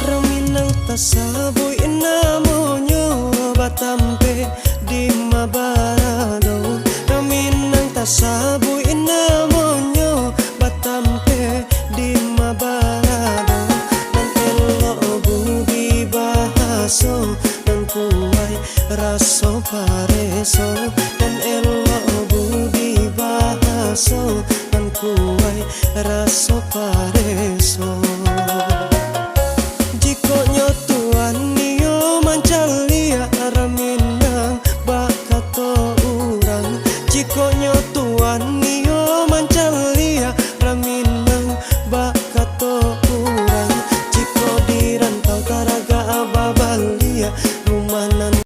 Raminang tasaboy inamonyo batampe di mabarado. Raminang tasaboy inamonyo batampe di mabarado. Nan elo budi bahaso nan kuway raso pareso. Nan elo budi bahaso nan kuway raso pareso.